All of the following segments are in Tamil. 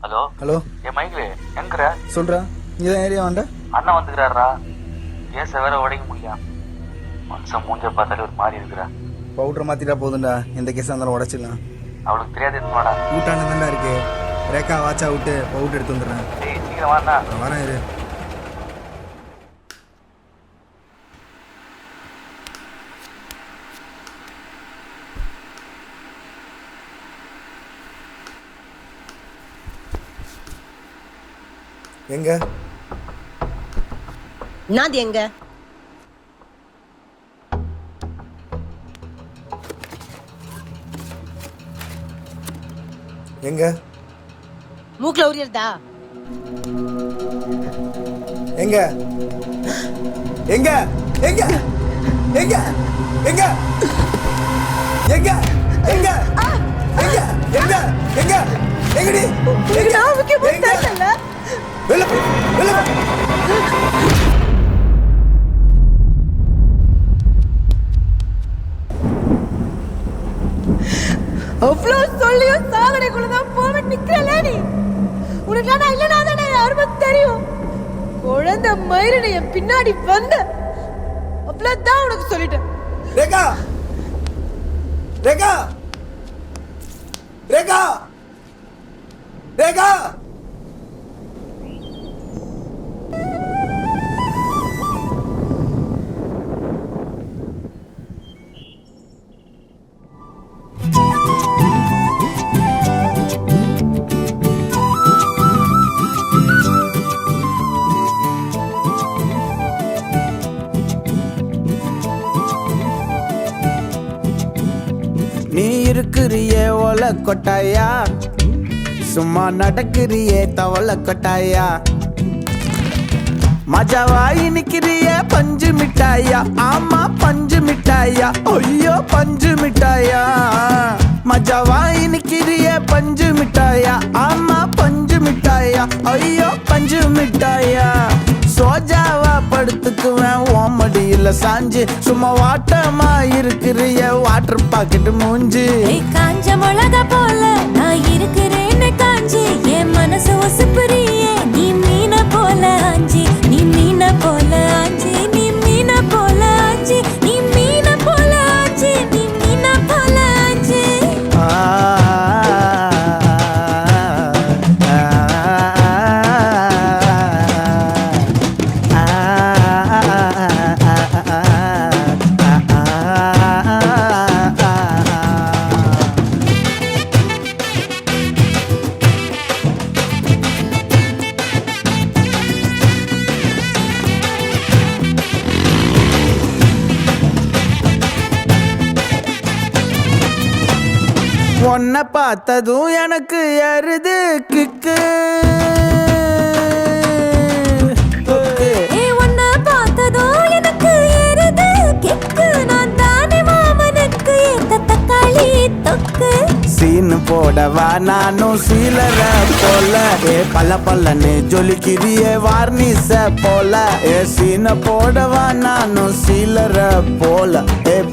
ஹலோ ஹலோ மைக்கில் எங்கிற சொல்கிறா இதான் ஏரியா வாண்ட அண்ணா வந்துக்கிறாரா? கேஸ வேற உடைக்க முடியல. மனுஷன் மூஞ்ச பார்த்தாலே ஒரு மாதிரி இருக்கிறா. பவுட்ரை மாற்றிட்டா போதும்டா, எந்த கேஸாக இருந்தாலும் உடச்சிடலாம். அவளுக்கு தெரியாது என்னடா. ஊட்டான தாண்டா இருக்கு. ரேக்கா வாட்சா விட்டு பவுட்ரு எடுத்து வந்துடுறேன். டேய் சீக்கிரம் வாண்ணா. வரேன் இரு. எங்க நாது எங்க? எங்க மூக்குல உரியறதா? எங்க எங்க எங்க எங்க எங்க எங்க எங்க எங்க எங்க எங்க எங்கடி நாவுக்கே போட்டல. வெல்ல வெல்ல அவ்வளோ சொல்லியும் சாகடைக்குள்ளதான் போக நிக்கிறல நீ. உனக்கு நான் இல்லைனா தானே யாருமே தெரியும். குழந்தை மயிரின என் பின்னாடி வந்த அவ்வளோதான் உனக்கு சொல்லிட்டேன். ரேகா ரேகா ரேகா ரேகா நீ இருக்கிறியே ஓல கொட்டாயா, சும்மா நடக்கிறியே தவள கொட்டாயா, மஜாவாய் நிக்கிறிய பஞ்சு மிட்டாயா, ஆமா பஞ்சு மிட்டாயா, ஐயோ பஞ்சு மிட்டாயா, மஜாவாய் நிக்கிறிய பஞ்சு மிட்டாயா, ஆமா பஞ்சு மிட்டாயா, ஐயோ பஞ்சு மிட்டாயா, சோஜாவா படுத்துக்குவேன் ஓமடியில சாஞ்சு, சும்மா வாட்டமா இருக்கிறிய வாட்டர் பாக்கெட் மூஞ்சி, காஞ்ச மிளகா போல நான் இருக்கிறேன்னு காஞ்சி, என் மனசு ஒசுப்புறியே நீ மீன போல ஆஞ்சி, நீ மீன போல ஆஞ்சி, நீ மீன போல ஆஞ்சி, நீ மீன போல ஆஞ்சி, நீ மீன போல ஆஞ்சி. உன்னை பார்த்ததும் எனக்கு ஏறுது கிக்கு, உன்னை பார்த்ததோ எனக்கு ஏறுது கிக்கு, நான் தானே மாமனுக்கு ஏத்த தக்காளி தொக்கு, சீனு போடவா நானும் சீலர போல, பல்ல பல்லன்னு ஜொலிக்கிறியே வார்னிச போல, சீன போடவா நானும் சீலர போல,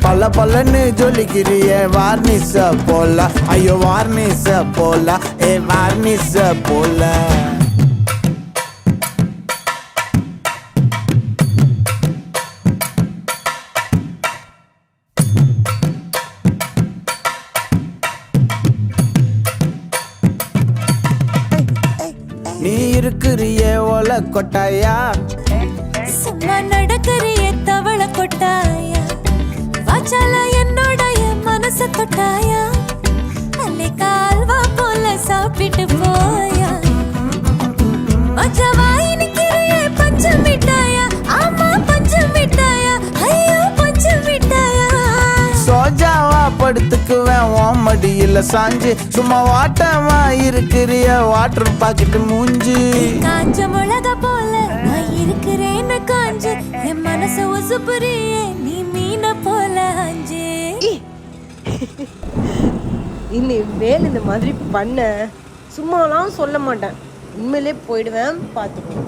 பல்ல பல்லன்னு ஜொலிக்கிறியே வார்னிச போல, ஐயோ வார்னிச போல, வார்னிச போல. நீ இருக்கிறியே ஓல கொட்டாயா, சும்மா நடக்கிறியே தவள கொட்டாயா, வாச்சால என்னோடைய மனச தொட்டாயா, அல்லே கால்வா போல சாப்பிட்டு போயா, மஜாவாய் நிக்கிறியே பஞ்சு மிட்டாயா, ஆமா பஞ்சு மிட்டாயா, ஐயோ பஞ்சு மிட்டாயா, சோஜாவா படுத்துக்குவேன் ஓமடியில சாஞ்சு, சும்மா வாட்டமா இருக்கிறிய வாட்டர் பாக்கெட் மூஞ்சி, காஞ்ச மிளகா போல நான் இருக்கிறேன்னு காஞ்சு, என் மனச ஒசுப்புறியே நீ மீன போல ஆஞ்சு. இனி வேலை இந்த மாதிரி பண்ண சும்மாலாம் சொல்ல மாட்டேன், உண்மையிலே போயிடுவேன் பார்த்துக்கோ.